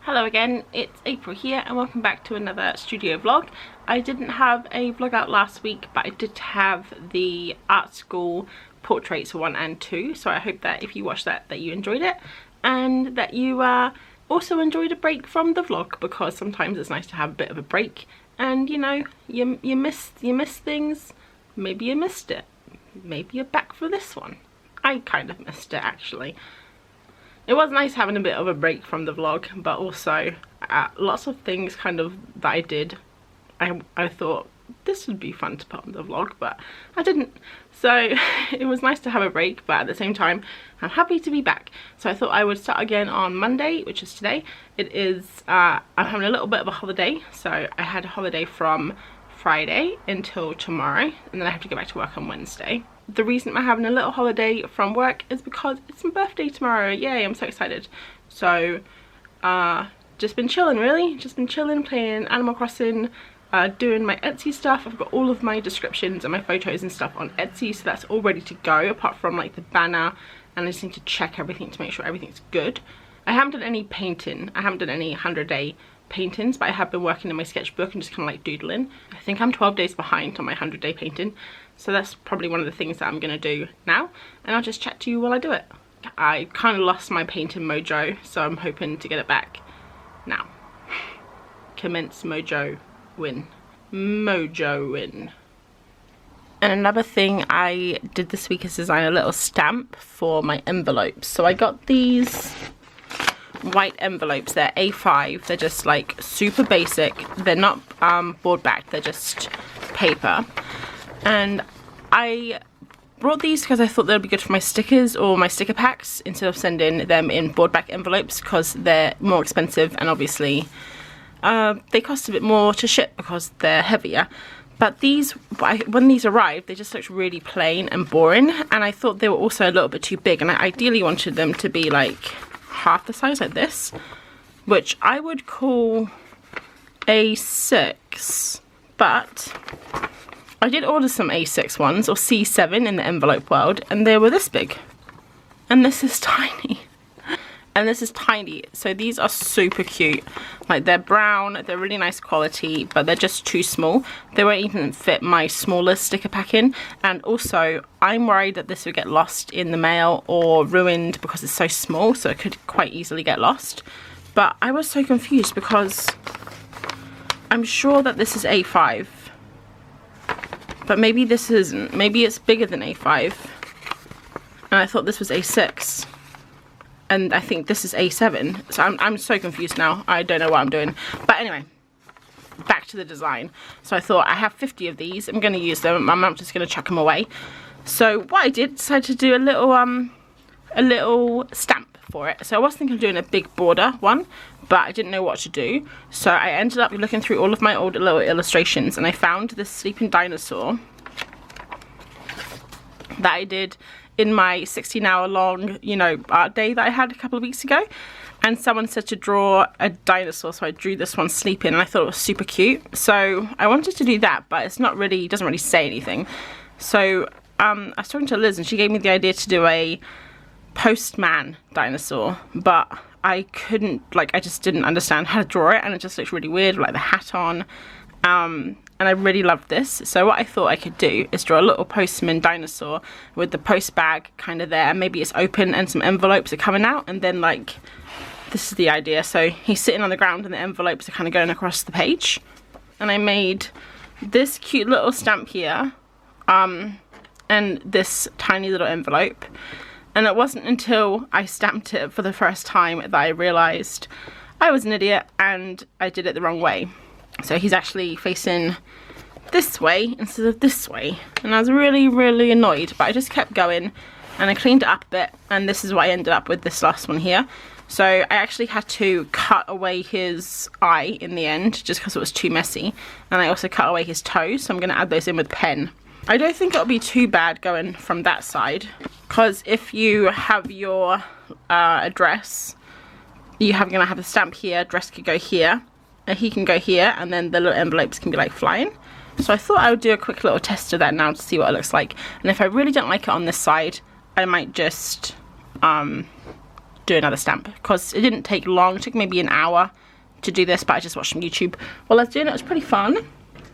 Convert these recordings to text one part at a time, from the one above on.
Hello again, it's April here and welcome back to another studio vlog. I didn't have a vlog out last week, but I did have the art school portraits 1 and 2, so I hope that if you watched that you enjoyed it and that you also enjoyed a break from the vlog, because sometimes it's nice to have a bit of a break and you know, you miss things. Maybe you missed it, maybe you're back for this one. I kind of missed it actually. It was nice having a bit of a break from the vlog, but also lots of things kind of that I did, I thought this would be fun to put on the vlog, but I didn't. So it was nice to have a break, but at the same time I'm happy to be back. So I thought I would start again on Monday, which is today. It is I'm having a little bit of a holiday, so I had a holiday from Friday until tomorrow, and then I have to go back to work on Wednesday. The reason I'm having a little holiday from work is because it's my birthday tomorrow. Yay, I'm so excited. So just been chilling, really. Just been chilling, playing Animal Crossing, doing my Etsy stuff. I've got all of my descriptions and my photos and stuff on Etsy, so that's all ready to go, apart from like the banner, and I just need to check everything to make sure everything's good. I haven't done any painting. I haven't done any 100-day paintings, but I have been working in my sketchbook and just kind of like doodling. I think I'm 12 days behind on my 100-day painting, so that's probably one of the things that I'm gonna do now, and I'll just chat to you while I do it. I kind of lost my painting mojo, so I'm hoping to get it back now. Commence mojo win. Mojo win. And another thing I did this week is design a little stamp for my envelopes. So I got these white envelopes. They're A5. They're just like super basic. They're not board backed, they're just paper. And I brought these because I thought they'd be good for my stickers or my sticker packs, instead of sending them in board back envelopes, because they're more expensive and obviously they cost a bit more to ship because they're heavier. But these, when these arrived, they just looked really plain and boring, and I thought they were also a little bit too big, and I ideally wanted them to be like half the size, like this, which I would call A6, but I did order some A6 ones, or C7 in the envelope world, and they were this big, and this is tiny. And this is tiny, so these are super cute. Like, they're brown, they're really nice quality, but they're just too small. They won't even fit my smaller sticker pack in, and also I'm worried that this would get lost in the mail or ruined because it's so small, so it could quite easily get lost. But I was so confused because I'm sure that this is A5, but maybe this isn't. Maybe it's bigger than A5, and I thought this was A6. And I think this is A7, so I'm so confused now. I don't know what I'm doing. But anyway, back to the design. So I thought, I have 50 of these. I'm going to use them. I'm not just going to chuck them away. So what I did, decided to do a little stamp for it. So I was thinking of doing a big border one, but I didn't know what to do. So I ended up looking through all of my old little illustrations, and I found this sleeping dinosaur that I did in my 16-hour long, you know, art day that I had a couple of weeks ago, and someone said to draw a dinosaur, so I drew this one sleeping, and I thought it was super cute. So I wanted to do that, but it's not really, it doesn't really say anything. So I was talking to Liz, and she gave me the idea to do a postman dinosaur, but I couldn't, like, I just didn't understand how to draw it, and it just looks really weird with like the hat on. And I really loved this, so what I thought I could do is draw a little postman dinosaur with the post bag kind of there, and maybe it's open and some envelopes are coming out, and then like, this is the idea. So he's sitting on the ground and the envelopes are kind of going across the page, and I made this cute little stamp here, and this tiny little envelope, and it wasn't until I stamped it for the first time that I realised I was an idiot and I did it the wrong way. So he's actually facing this way instead of this way, and I was really annoyed, but I just kept going and I cleaned it up a bit, and this is what I ended up with, this last one here. So I actually had to cut away his eye in the end just because it was too messy, and I also cut away his toes, so I'm going to add those in with pen. I don't think it'll be too bad going from that side, because if you have your address, you're going to have a stamp here, address could go here, and he can go here, and then the little envelopes can be like flying. So I thought I would do a quick little test of that now to see what it looks like, and if I really don't like it on this side, I might just do another stamp, because it didn't take long. It took maybe an hour to do this, but I just watched on YouTube while I was doing it. It was pretty fun.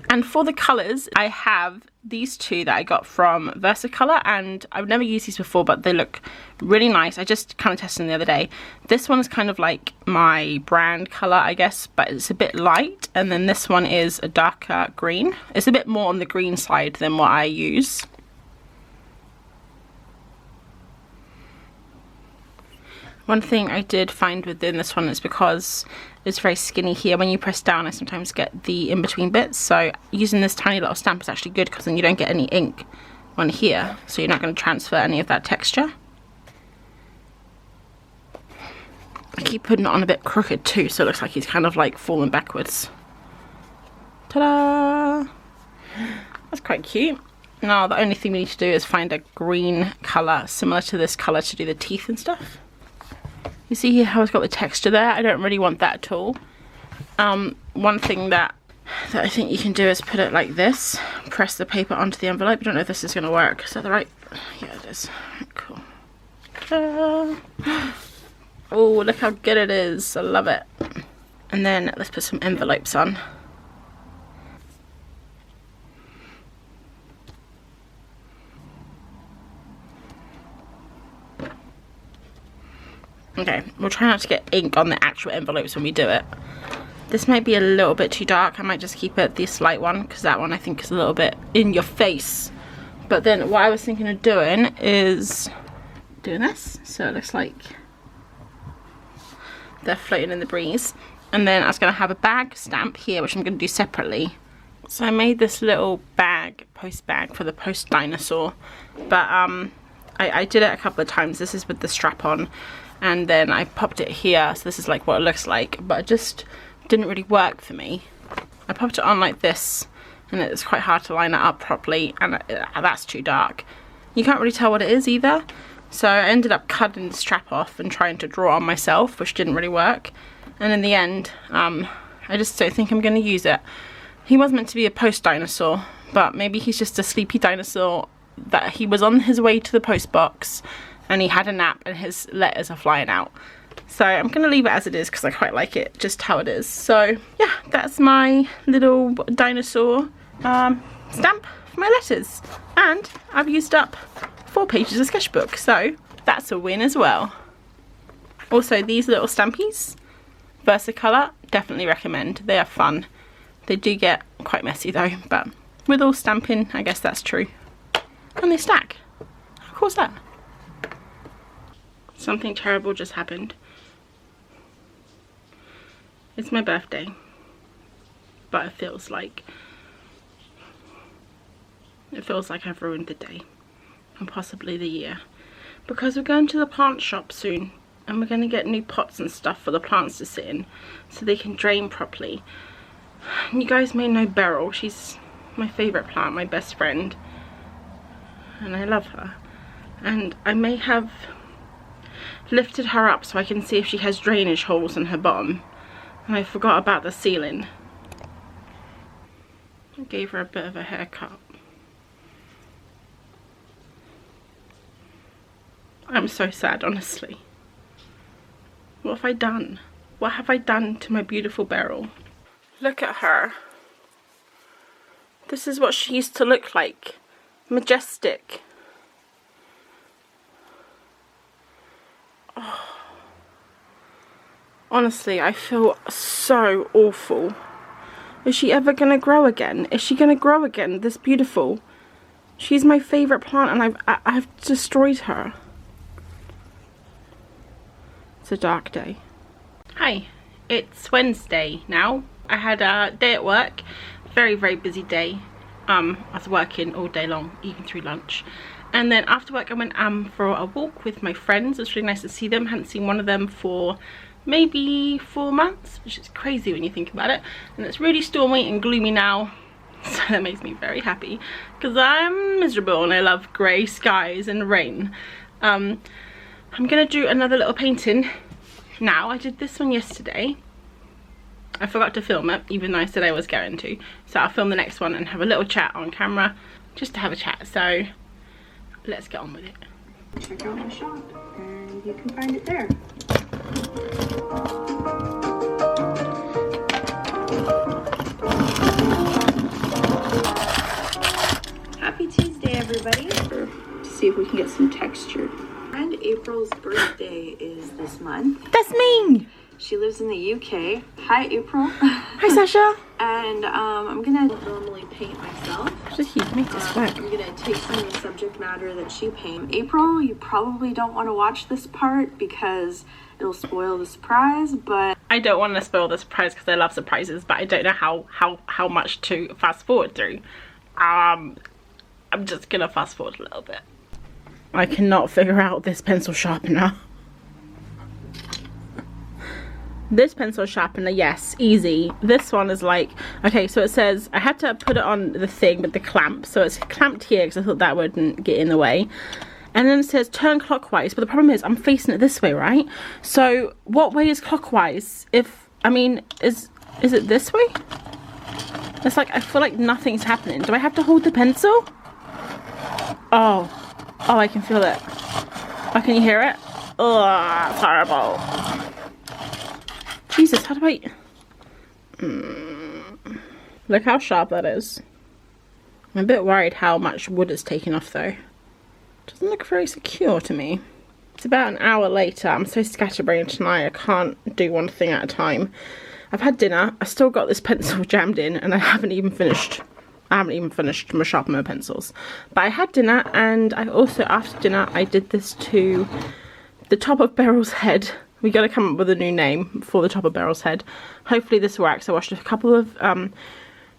And for the colours, I have these two that I got from Versacolor, and I've never used these before, but they look really nice. I just kind of tested them the other day. This one is kind of like my brand colour, I guess, but it's a bit light. And then this one is a darker green. It's a bit more on the green side than what I use. One thing I did find within this one is because it's very skinny here, when you press down I sometimes get the in-between bits, so using this tiny little stamp is actually good, because then you don't get any ink on here, so you're not going to transfer any of that texture. I keep putting it on a bit crooked too, so it looks like he's kind of like falling backwards. Ta-da! That's quite cute. Now the only thing we need to do is find a green colour similar to this colour to do the teeth and stuff. You see here how it's got the texture there? I don't really want that at all. One thing that I think you can do is put it like this. Press the paper onto the envelope. I don't know if this is going to work. Is that the right? Yeah, it is. Cool. Oh, look how good it is. I love it. And then let's put some envelopes on. Okay, we'll try not to get ink on the actual envelopes when we do it. This might be a little bit too dark. I might just keep it this light one, because that one I think is a little bit in your face. But then what I was thinking of doing is doing this, so it looks like they're floating in the breeze. And then I was going to have a bag stamp here, which I'm going to do separately. So I made this little bag, post bag for the post dinosaur, but I did it a couple of times. This is with the strap on. And then I popped it here, so this is like what it looks like, but it just didn't really work for me. I popped it on like this, and it's quite hard to line it up properly, and that's too dark. You can't really tell what it is either, so I ended up cutting the strap off and trying to draw on myself, which didn't really work. And in the end, I just don't think I'm going to use it. He was meant to be a post dinosaur, but maybe he's just a sleepy dinosaur that he was on his way to the post box, and he had a nap and his letters are flying out. So I'm going to leave it as it is, because I quite like it just how it is. So yeah, that's my little dinosaur stamp for my letters. And I've used up 4 pages of sketchbook, so that's a win as well. Also, these little stampies, Versacolor, definitely recommend. They are fun. They do get quite messy though, but with all stamping, I guess that's true. And they stack. Of course that. Something terrible just happened. It's my birthday, but it feels like I've ruined the day, and possibly the year, because we're going to the plant shop soon, and we're going to get new pots and stuff for the plants to sit in, so they can drain properly. And you guys may know Beryl. She's my favourite plant, my best friend, and I love her. And I may have lifted her up so I can see if she has drainage holes in her bottom, and I forgot about the ceiling. I gave her a bit of a haircut. I'm so sad, honestly. What have I done? What have I done to my beautiful Beryl? Look at her. This is what she used to look like. Majestic. Oh. Honestly, I feel so awful. Is she ever gonna grow again? Is she gonna grow again? This beautiful. She's my favourite plant, and I've destroyed her. It's a dark day. Hi, it's Wednesday now. I had a day at work. Very, very busy day. I was working all day long, even through lunch. And then after work I went for a walk with my friends. It was really nice to see them. Hadn't seen one of them for maybe 4 months, which is crazy when you think about it. And it's really stormy and gloomy now, so that makes me very happy, because I'm miserable and I love grey skies and rain. I'm gonna do another little painting now. I did this one yesterday. I forgot to film it, even though I said I was going to. So I'll film the next one and have a little chat on camera, just to have a chat. So let's get on with it. Check out my shop and you can find it there. if we can get some texture. And April's birthday is this month. That's me! She lives in the UK. Hi, April. Hi, Sasha. And I'm gonna normally paint myself. Just you make this work. I'm gonna take some of the subject matter that she painted. April, you probably don't want to watch this part because it'll spoil the surprise, but I don't want to spoil the surprise because I love surprises, but I don't know how much to fast forward through. I'm just gonna fast forward a little bit. I cannot figure out this pencil sharpener. This pencil sharpener, yes, easy. This one is like, okay, so it says I had to put it on the thing with the clamp, so it's clamped here because I thought that wouldn't get in the way. And then it says turn clockwise, but the problem is I'm facing it this way, right? So what way is clockwise? If, I mean, is it this way? It's like, I feel like nothing's happening. Do I have to hold the pencil? Oh, I can feel it. Oh, can you hear it? Oh, it's horrible. Jesus, how do I... Look how sharp that is. I'm a bit worried how much wood it's taken off though. Doesn't look very secure to me. It's about an hour later. I'm so scatterbrained tonight I can't do one thing at a time. I've had dinner. I still got this pencil jammed in and I haven't even finished my sharpener pencils. But I had dinner, and I also, after dinner, I did this to the top of Beryl's head. We got to come up with a new name for the top of Beryl's head. Hopefully this works. I watched a couple of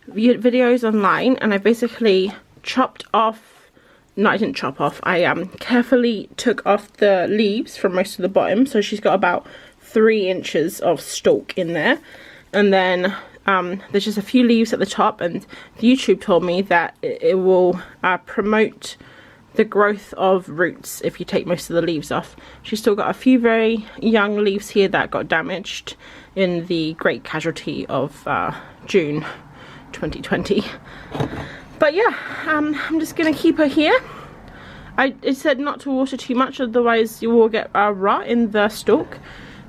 videos online, and I basically chopped off, no, I didn't chop off, I carefully took off the leaves from most of the bottom, so she's got about 3 inches of stalk in there, and then there's just a few leaves at the top, and YouTube told me that it will promote the growth of roots if you take most of the leaves off. She's still got a few very young leaves here that got damaged in the great casualty of June 2020. But yeah, I'm just gonna keep her here. It said not to water too much, otherwise you will get rot in the stalk.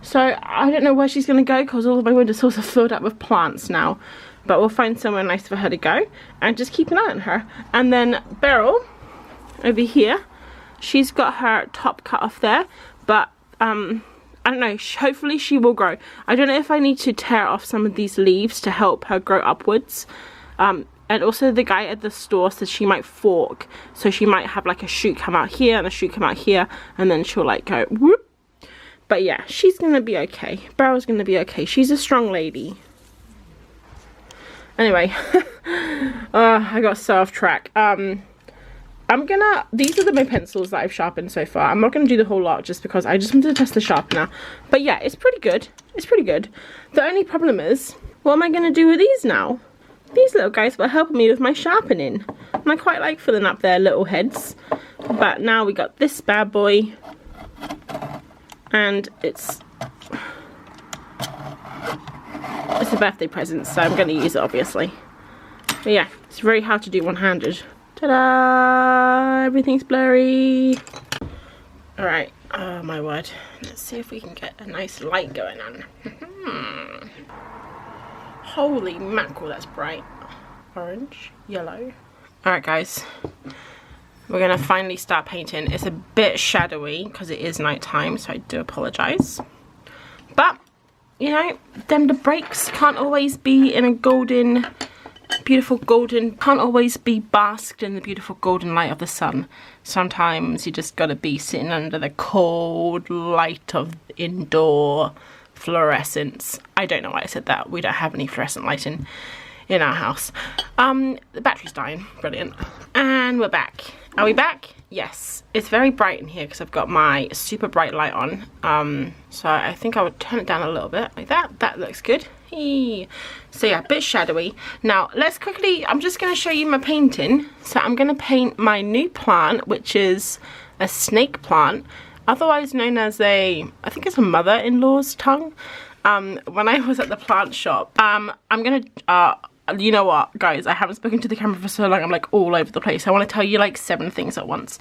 So I don't know where she's gonna go because all of my windowsills are filled up with plants now. But we'll find somewhere nice for her to go and just keep an eye on her. And then Beryl, over here, she's got her top cut off there, but I don't know, hopefully she will grow. I don't know if I need to tear off some of these leaves to help her grow upwards. And also the guy at the store says she might fork, so she might have like a shoot come out here and a shoot come out here, and then she'll like go whoop. But yeah, she's gonna be okay. Beryl's gonna be okay. She's a strong lady. Anyway, I got so off track. These are my pencils that I've sharpened so far. I'm not going to do the whole lot just because I just wanted to test the sharpener. But yeah, it's pretty good. It's pretty good. The only problem is, what am I going to do with these now? These little guys were helping me with my sharpening. And I quite like filling up their little heads. But now we got this bad boy. And it's a birthday present, so I'm going to use it obviously. But yeah, it's very hard to do one-handed. Ta-da! Everything's blurry. Alright, oh my word. Let's see if we can get a nice light going on. Holy mackerel, that's bright. Orange, yellow. Alright guys, we're going to finally start painting. It's a bit shadowy because it is night time, so I do apologise. But, you know, the breaks can't always be in a golden... can't always be basked in the beautiful golden light of the sun. Sometimes you just gotta be sitting under the cold light of indoor fluorescence. I don't know why I said that. We don't have any fluorescent lighting in our house. The battery's dying. Brilliant. And we're back. Are we back? Yes. It's very bright in here because I've got my super bright light on. So I think I would turn it down a little bit like that. That looks good. So yeah, a bit shadowy. Now let's quickly, I'm just going to show you my painting. So I'm going to paint my new plant, which is a snake plant, otherwise known as I think it's a mother-in-law's tongue. When I was at the plant shop, I'm going to, you know what guys, I haven't spoken to the camera for so long, I'm like all over the place. I want to tell you like 7 things at once.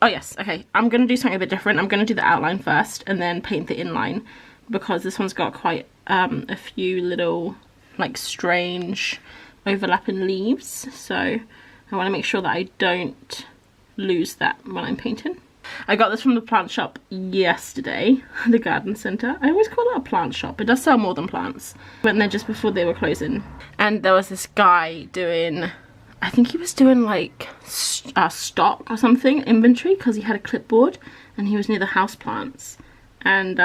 Oh yes, okay, I'm going to do something a bit different. I'm going to do the outline first and then paint the inline, because this one's got quite a few little like strange overlapping leaves, so I want to make sure that I don't lose that when I'm painting. I got this from the plant shop yesterday, the garden centre. I always call it a plant shop. It does sell more than plants. Went there just before they were closing. And there was this guy doing, I think he was doing like stock or something, inventory, because he had a clipboard and he was near the houseplants. And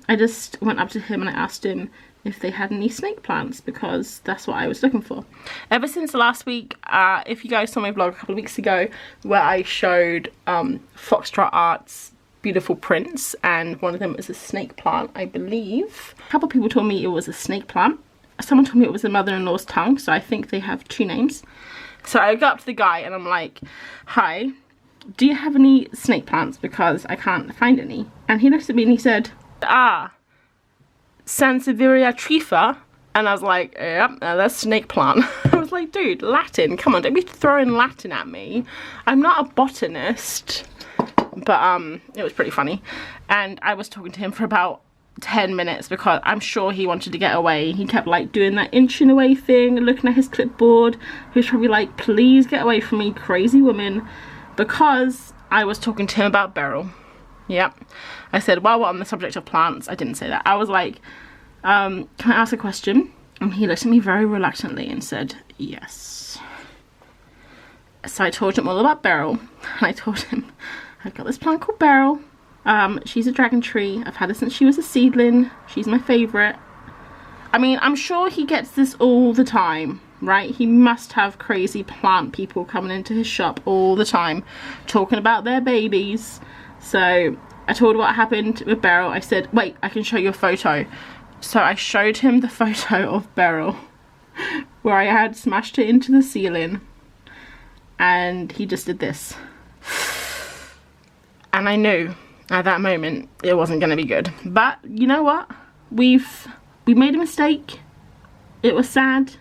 I just went up to him and I asked him if they had any snake plants, because that's what I was looking for. Ever since last week, if you guys saw my vlog a couple of weeks ago where I showed Foxtrot Art's beautiful prints, and one of them is a snake plant, I believe. A couple of people told me it was a snake plant. Someone told me it was a mother-in-law's tongue, so I think they have 2 names. So I got up to the guy and I'm like, hi, do you have any snake plants, because I can't find any? And he looked at me and he said, Sansevieria trifa, and I was like, yep, that's snake plant. I was like, dude, Latin, come on, don't be throwing Latin at me. I'm not a botanist. But it was pretty funny. And I was talking to him for about 10 minutes because I'm sure he wanted to get away. He kept like doing that inching away thing, looking at his clipboard. He was probably like, please get away from me, crazy woman, because I was talking to him about Beryl. Yep. I said, while we're on the subject of plants, I didn't say that. I was like, can I ask a question? And he looked at me very reluctantly and said, yes. So I told him all about Beryl. And I told him, I've got this plant called Beryl. She's a dragon tree. I've had her since she was a seedling. She's my favourite. I mean, I'm sure he gets this all the time, right? He must have crazy plant people coming into his shop all the time, talking about their babies. So I told him what happened with Beryl. I said, wait, I can show you a photo. So I showed him the photo of Beryl where I had smashed it into the ceiling, and he just did this. And I knew at that moment it wasn't going to be good. But you know what? We made a mistake. It was sad,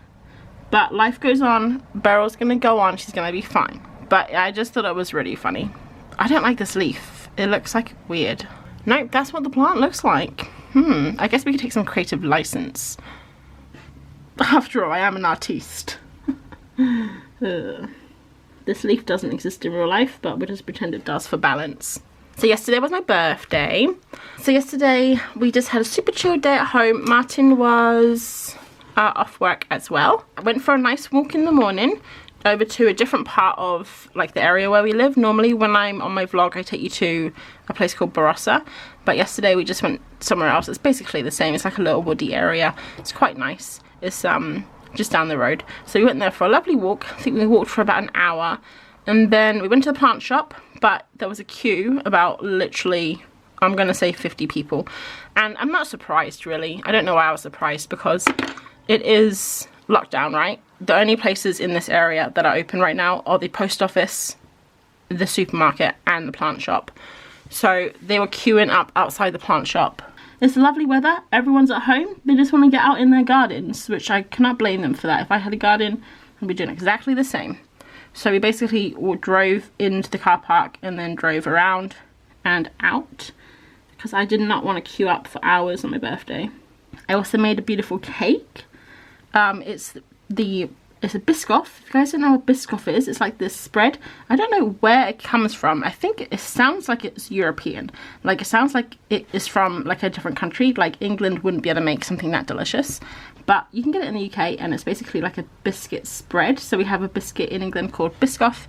but life goes on. Beryl's going to go on. She's going to be fine. But I just thought it was really funny. I don't like this leaf. It looks like weird. Nope, that's what the plant looks like. I guess we could take some creative license. After all, I am an artiste. This leaf doesn't exist in real life, but we'll just pretend it does for balance. So yesterday was my birthday. So yesterday we just had a super chill day at home. Martin was off work as well. I went for a nice walk in the morning over to a different part of like the area where we live. Normally when I'm on my vlog I take you to a place called Barossa, but yesterday we just went somewhere else. It's basically the same. It's like a little woody area. It's quite nice. It's just down the road. So we went there for a lovely walk. I think we walked for about an hour, and then we went to the plant shop, but there was a queue about literally, I'm gonna say 50 people, and I'm not surprised really. I don't know why I was surprised, because it is lockdown, right? The only places in this area that are open right now are the post office, the supermarket, and the plant shop. So they were queuing up outside the plant shop. It's lovely weather, everyone's at home, they just want to get out in their gardens, which I cannot blame them for that. If I had a garden, I'd be doing exactly the same. So we basically drove into the car park and then drove around and out, because I did not want to queue up for hours on my birthday. I also made a beautiful cake. It's a Biscoff. If you guys don't know what Biscoff is, it's like this spread. I don't know where it comes from. I think it sounds like it's European. Like it sounds like it is from like a different country. Like England wouldn't be able to make something that delicious. But you can get it in the UK, and it's basically like a biscuit spread. So we have a biscuit in England called Biscoff,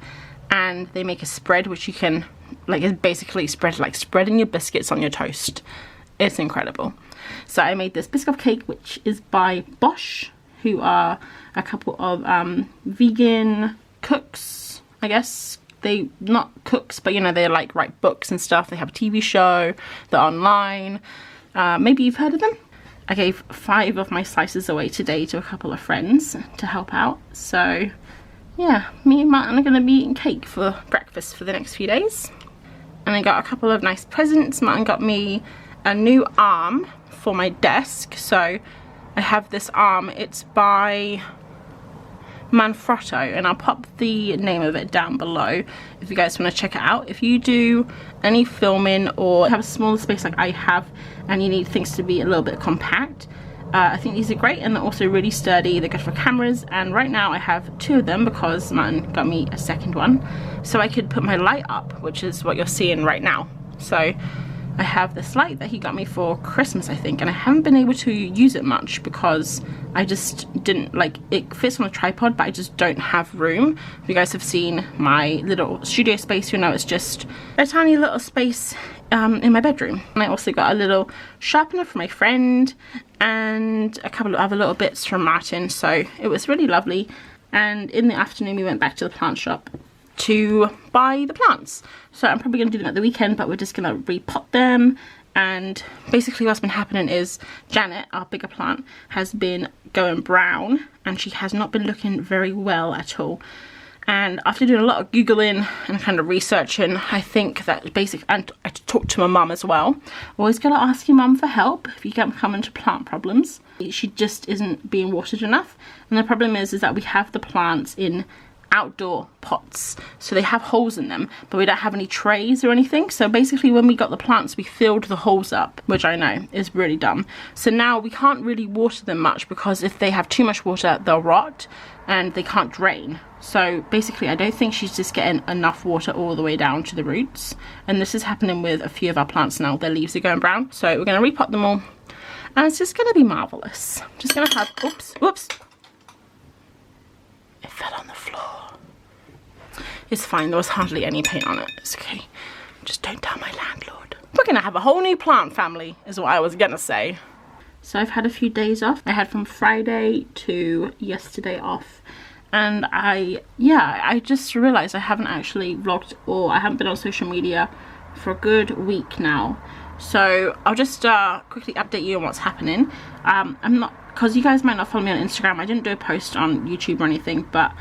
and they make a spread which you can, like, it's basically spreading your biscuits on your toast. It's incredible. So I made this Biscoff cake, which is by Bosch, who are a couple of vegan cooks, I guess. They not cooks, but you know, they like write books and stuff. They have a TV show, they're online. Maybe you've heard of them. I gave 5 of my slices away today to a couple of friends to help out. So yeah, me and Martin are going to be eating cake for breakfast for the next few days. And I got a couple of nice presents. Martin got me a new arm for my desk. So I have this arm. It's by Manfrotto, and I'll pop the name of it down below if you guys want to check it out. If you do any filming or have a smaller space like I have and you need things to be a little bit compact, I think these are great, and they're also really sturdy. They're good for cameras, and right now I have 2 of them because Martin got me a second one, so I could put my light up, which is what you're seeing right now. So I have this light that he got me for Christmas, I think, and I haven't been able to use it much because I just didn't, like, it fits on a tripod, but I just don't have room. If you guys have seen my little studio space, you know it's just a tiny little space in my bedroom. And I also got a little sharpener for my friend and a couple of other little bits from Martin, so it was really lovely. And in the afternoon we went back to the plant shop to buy the plants. So I'm probably going to do them at the weekend, but we're just going to repot them. And basically what's been happening is Janet, our bigger plant, has been going brown, and she has not been looking very well at all. And after doing a lot of Googling and kind of researching, I think that basically, and I talked to my mum as well, always gotta ask your mum for help if you come into plant problems. She just isn't being watered enough, and the problem is that we have the plants in outdoor pots, so they have holes in them, but we don't have any trays or anything. So basically when we got the plants, we filled the holes up, which I know is really dumb. So now we can't really water them much, because if they have too much water they'll rot and they can't drain. So basically I don't think she's just getting enough water all the way down to the roots, and this is happening with a few of our plants now. Their leaves are going brown, so we're going to repot them all, and it's just going to be marvelous. I'm just going to have, whoops, it fell on the floor. It's fine, there was hardly any paint on it. It's okay. Just don't tell my landlord. We're gonna have a whole new plant family, is what I was gonna say. So I've had a few days off. I had from Friday to yesterday off. And I just realized I haven't actually vlogged, or I haven't been on social media for a good week now. So I'll just quickly update you on what's happening. Because you guys might not follow me on Instagram, I didn't do a post on YouTube or anything, but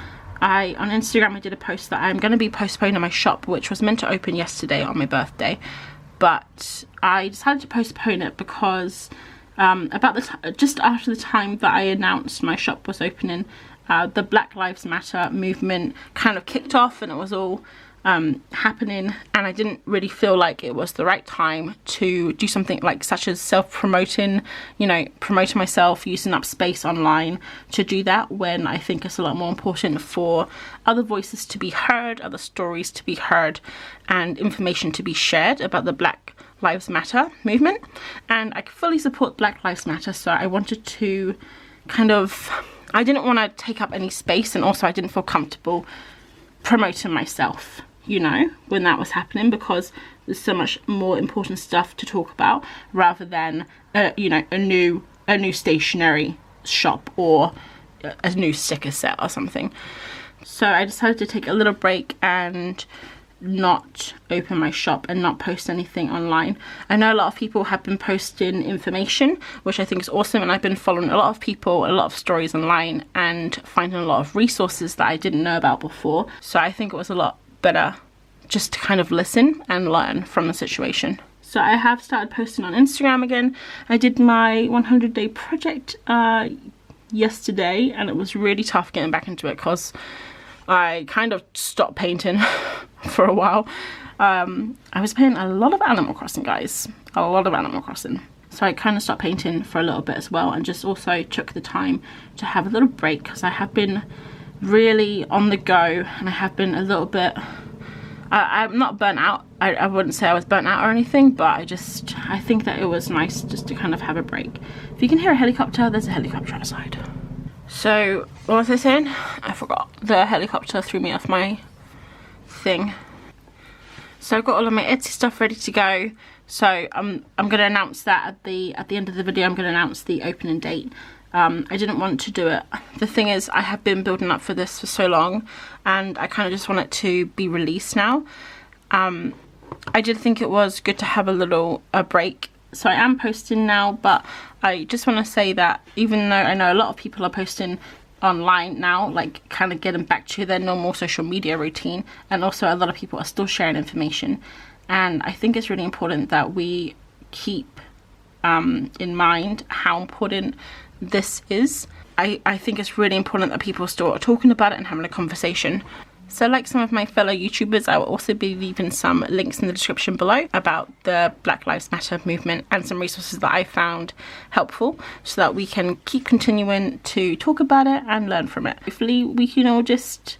on Instagram I did a post that I'm going to be postponing my shop, which was meant to open yesterday on my birthday, but I decided to postpone it because just after the time that I announced my shop was opening, the Black Lives Matter movement kind of kicked off, and it was all happening, and I didn't really feel like it was the right time to do something like such as self-promoting, you know, promoting myself, using up space online to do that, when I think it's a lot more important for other voices to be heard, other stories to be heard, and information to be shared about the Black Lives Matter movement. And I fully support Black Lives Matter, so I wanted to I didn't want to take up any space, and also I didn't feel comfortable promoting myself, you know, when that was happening, because there's so much more important stuff to talk about rather than you know, a new stationery shop or a new sticker set or something. So I decided to take a little break and not open my shop and not post anything online. I know a lot of people have been posting information, which I think is awesome, and I've been following a lot of people, a lot of stories online, and finding a lot of resources that I didn't know about before. So I think it was a lot better just to kind of listen and learn from the situation. So I have started posting on Instagram again. I did my 100-day project yesterday, and it was really tough getting back into it because I kind of stopped painting for a while. I was playing a lot of Animal Crossing, guys. A lot of Animal Crossing. So I kind of stopped painting for a little bit as well, and just also took the time to have a little break, because I have been really on the go, and I have been a little bit... I'm not burnt out. I wouldn't say I was burnt out or anything, but I think that it was nice just to kind of have a break. If you can hear a helicopter, there's a helicopter outside. So, what was I saying? I forgot. The helicopter threw me off my thing. So I've got all of my Etsy stuff ready to go. So I'm going to announce that at the end of the video. I'm going to announce the opening date. I didn't want to do it. The thing is, I have been building up for this for so long, and I kind of just want it to be released now. I did think it was good to have a break. So I am posting now, but I just want to say that even though I know a lot of people are posting online now, like kind of getting back to their normal social media routine, and also a lot of people are still sharing information, and I think it's really important that we keep in mind how important this is. I think it's really important that people still are talking about it and having a conversation. So like some of my fellow YouTubers, I will also be leaving some links in the description below about the Black Lives Matter movement and some resources that I found helpful so that we can keep continuing to talk about it and learn from it. Hopefully we can all just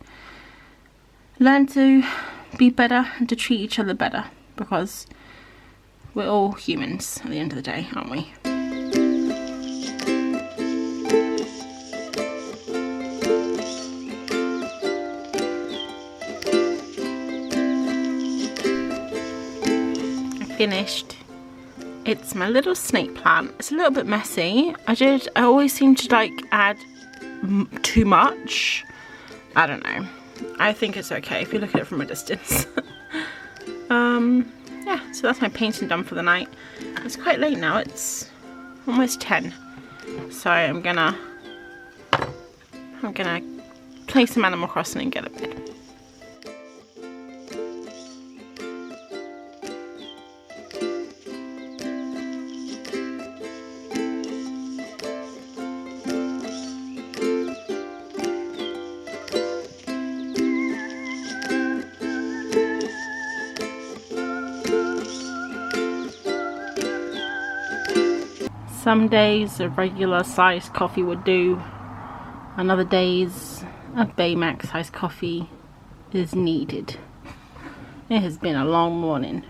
learn to be better and to treat each other better, because we're all humans at the end of the day, aren't we? Finished. It's my little snake plant. It's a little bit messy. I always seem to like add too much. I don't know. I think it's okay if you look at it from a distance. Yeah, so that's my painting done for the night. It's quite late now. It's almost 10. So I'm gonna play some Animal Crossing and get a bed. Some days a regular sized coffee would do, and other days a Baymax sized coffee is needed. It has been a long morning.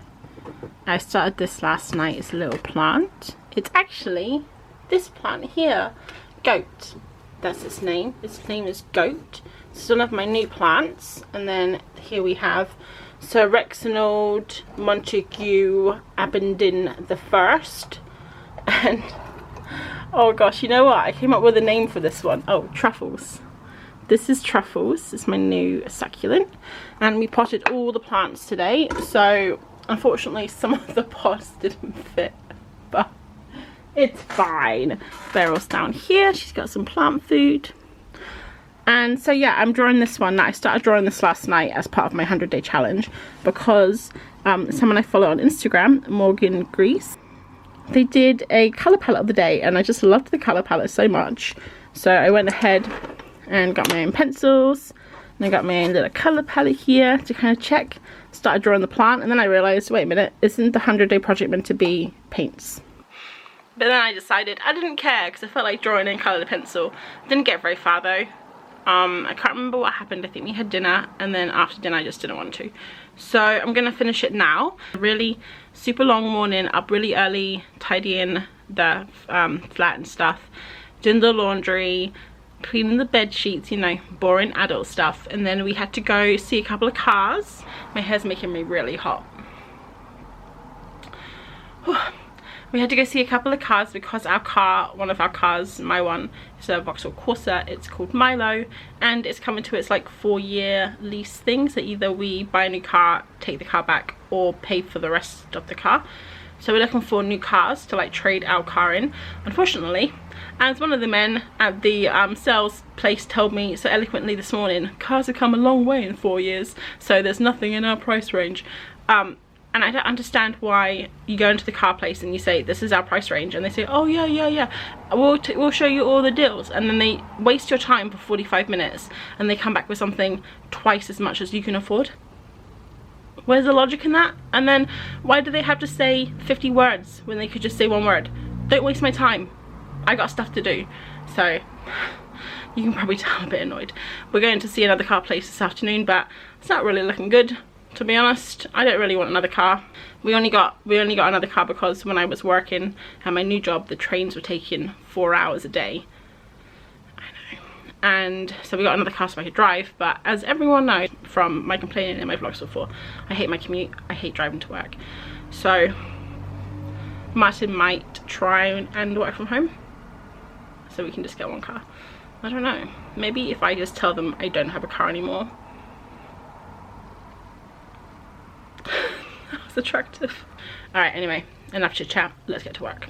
I started this last night. It's a little plant. It's actually this plant here, Goat. That's its name. Its name is Goat. It's one of my new plants. And then here we have Sir Reginald Montague Abingdon the First. And oh gosh, you know what? I came up with a name for this one. Oh, Truffles. This is Truffles. It's my new succulent. And we potted all the plants today. So unfortunately some of the pots didn't fit, but it's fine. Beryl's down here. She's got some plant food. And so yeah, I'm drawing this one. I started drawing this last night as part of my 100-day challenge because someone I follow on Instagram, Morgan Grease, they did a colour palette of the day, and I just loved the colour palette so much. So I went ahead and got my own pencils, and I got my own little colour palette here to kind of check. Started drawing the plant, and then I realised, wait a minute, isn't the 100-day project meant to be paints? But then I decided I didn't care because I felt like drawing in coloured pencil. Didn't get very far though. I can't remember what happened. I think we had dinner, and then after dinner I just didn't want to. So I'm gonna finish it now. Really super long morning, up really early, tidying the flat and stuff, doing the laundry, cleaning the bed sheets, you know, boring adult stuff. And then we had to go see a couple of cars. My hair's making me really hot. We had to go see a couple of cars because our car, one of our cars, my one, is a Vauxhall Corsa. It's called Milo, and it's coming to its like 4-year lease thing. So either we buy a new car, take the car back, or pay for the rest of the car. So we're looking for new cars to like trade our car in. Unfortunately, as one of the men at the sales place told me so eloquently this morning, cars have come a long way in 4 years, so there's nothing in our price range. And I don't understand why you go into the car place and you say, this is our price range, and they say, oh yeah, we'll show you all the deals, and then they waste your time for 45 minutes and they come back with something twice as much as you can afford. Where's the logic in that? And then why do they have to say 50 words when they could just say 1 word? Don't waste my time. I got stuff to do. So you can probably tell I'm a bit annoyed. We're going to see another car place this afternoon, but it's not really looking good. To be honest, I don't really want another car. We only got another car because when I was working at my new job, the trains were taking 4 hours a day. I know. And so we got another car so I could drive, but as everyone knows from my complaining in my vlogs before, I hate my commute. I hate driving to work. So Martin might try and work from home so we can just get 1 car. I don't know. Maybe if I just tell them I don't have a car anymore. That was attractive. Alright, anyway, enough chit chat. Let's get to work.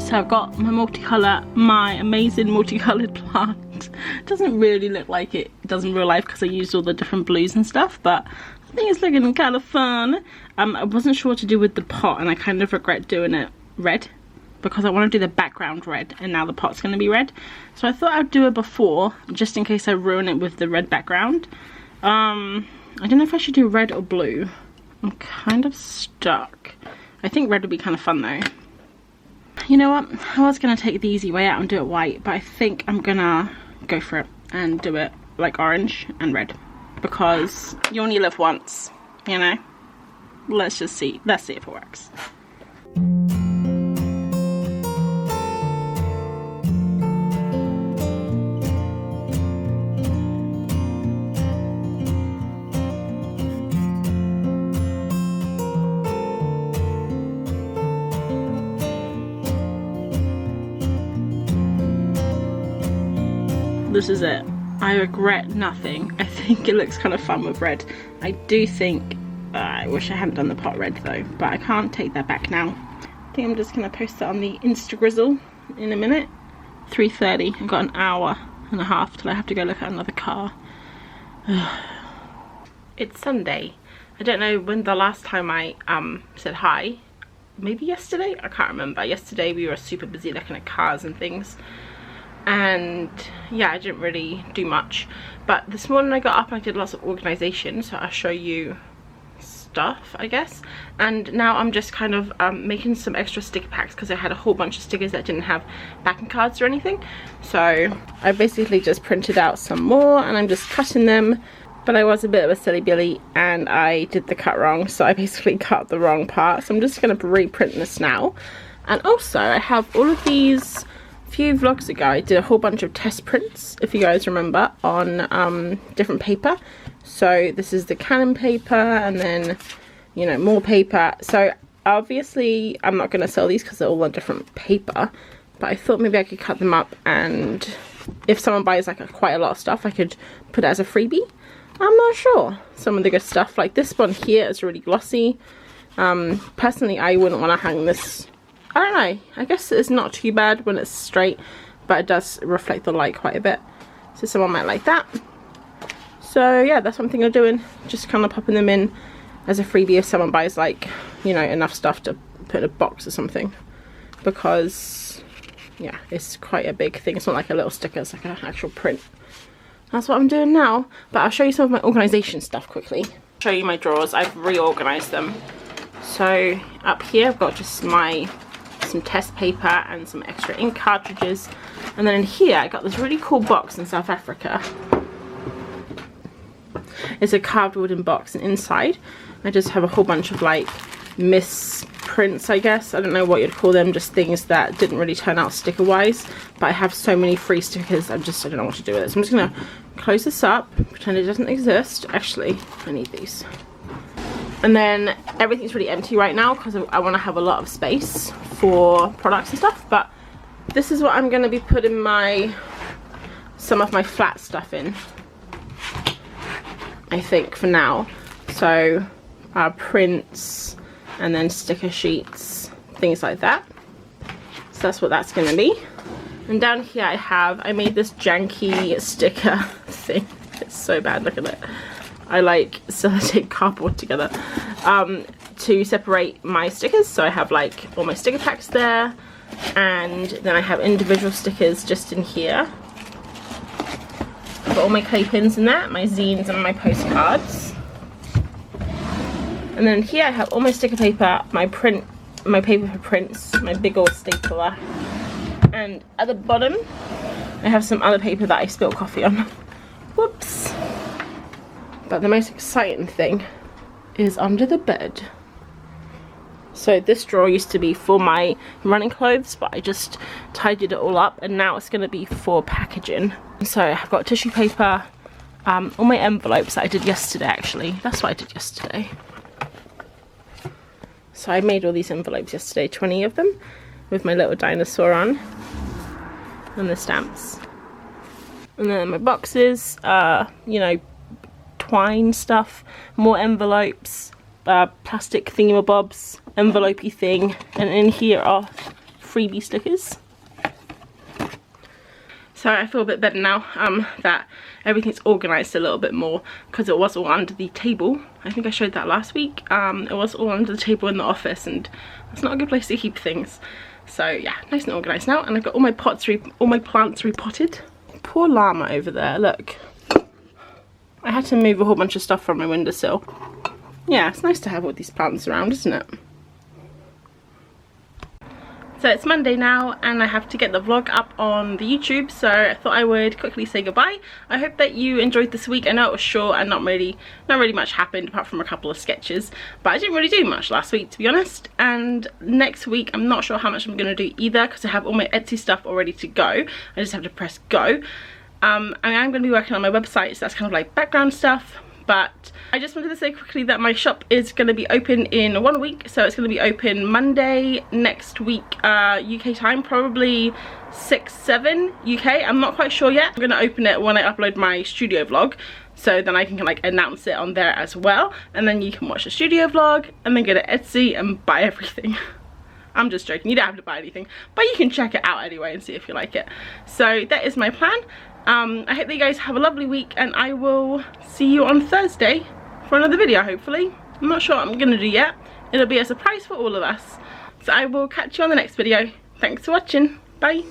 So I've got my multicolour, my amazing multicoloured plant. It doesn't really look like it does in real life because I used all the different blues and stuff, but I think it's looking kind of fun. I wasn't sure what to do with the pot, and I kind of regret doing it red because I want to do the background red, and now the pot's going to be red. So I thought I'd do it before, just in case I ruin it with the red background. I don't know if I should do red or blue. I'm kind of stuck. I think red would be kind of fun though. You know what? I was going to take the easy way out and do it white, but I think I'm going to go for it and do it like orange and red. Because you only live once, you know? Let's just see. Let's see if it works. This is it. I regret nothing. I think it looks kind of fun with red. I do think I wish I hadn't done the pot red though, but I can't take that back now. I think I'm just gonna post it on the Instagrizzle in a minute. 3:30. I've got an hour and a half till I have to go look at another car. It's Sunday. I don't know when the last time I said hi. Maybe yesterday? I can't remember. Yesterday we were super busy looking at cars and things. And yeah, I didn't really do much, but this morning I got up and I did lots of organisation, so I'll show you stuff, I guess. And now I'm just kind of making some extra sticker packs because I had a whole bunch of stickers that didn't have backing cards or anything. So I basically just printed out some more and I'm just cutting them, but I was a bit of a silly billy and I did the cut wrong, so I basically cut the wrong part. So I'm just going to reprint this now. And also I have all of these. A few vlogs ago I did a whole bunch of test prints, if you guys remember, on different paper. So this is the Canon paper, and then, you know, more paper. So obviously I'm not going to sell these because they're all on different paper, but I thought maybe I could cut them up, and if someone buys like quite a lot of stuff I could put it as a freebie. I'm not sure. Some of the good stuff, like this one here, is really glossy. Personally I wouldn't want to hang this. I don't know, I guess it's not too bad when it's straight, but it does reflect the light quite a bit, so someone might like that. So yeah, that's what I'm thinking of doing, just kind of popping them in as a freebie if someone buys, like, you know, enough stuff to put in a box or something, because yeah, it's quite a big thing. It's not like a little sticker, it's like an actual print. That's what I'm doing now, but I'll show you some of my organisation stuff quickly. Show you my drawers. I've reorganised them. So up here I've got just some test paper and some extra ink cartridges, and then in here I got this really cool box in South Africa. It's a carved wooden box, and inside I just have a whole bunch of like misprints, I guess. I don't know what you'd call them, just things that didn't really turn out sticker wise, but I have so many free stickers I don't know what to do with it. So I'm just gonna close this up, pretend it doesn't exist. Actually, I need these. And then everything's really empty right now because I want to have a lot of space for products and stuff, but this is what I'm going to be putting some of my flat stuff in, I think, for now. So prints and then sticker sheets, things like that. So that's what that's going to be. And down here I made this janky sticker thing. It's so bad, look at it. I like sellotape cardboard together to separate my stickers. So I have like all my sticker packs there, and then I have individual stickers just in here. I've got all my clay pins in there, my zines and my postcards. And then here I have all my sticker paper, my paper for prints, my big old stapler. And at the bottom I have some other paper that I spilled coffee on. Whoops. But the most exciting thing is under the bed. So this drawer used to be for my running clothes, but I just tidied it all up, and now it's going to be for packaging. So I've got tissue paper, all my envelopes that I did yesterday actually. That's what I did yesterday. So I made all these envelopes yesterday, 20 of them, with my little dinosaur on, and the stamps. And then my boxes, you know, twine stuff, more envelopes, plastic thingamabobs, envelopey thing, and in here are freebie stickers. So I feel a bit better now that everything's organised a little bit more, because it was all under the table. I think I showed that last week. It was all under the table in the office, and it's not a good place to keep things. So yeah, nice and organised now, and I've got all my plants repotted. Poor llama over there, look. I had to move a whole bunch of stuff from my windowsill. Yeah, it's nice to have all these plants around, isn't it? So it's Monday now, and I have to get the vlog up on the YouTube, so I thought I would quickly say goodbye. I hope that you enjoyed this week. I know it was short and not really much happened apart from a couple of sketches, but I didn't really do much last week, to be honest. And next week I'm not sure how much I'm going to do either, because I have all my Etsy stuff all ready to go. I just have to press go. I mean, I'm going to be working on my website, so that's kind of like background stuff. But I just wanted to say quickly that my shop is going to be open in 1 week. So it's going to be open Monday next week, UK time, probably 6-7 UK. I'm not quite sure yet. I'm going to open it when I upload my studio vlog. So then I can like announce it on there as well. And then you can watch the studio vlog and then go to Etsy and buy everything. I'm just joking, you don't have to buy anything, but you can check it out anyway and see if you like it. So that is my plan. I hope that you guys have a lovely week, and I will see you on Thursday for another video, hopefully. I'm not sure what I'm gonna do yet. It'll be a surprise for all of us. So I will catch you on the next video. Thanks for watching. Bye.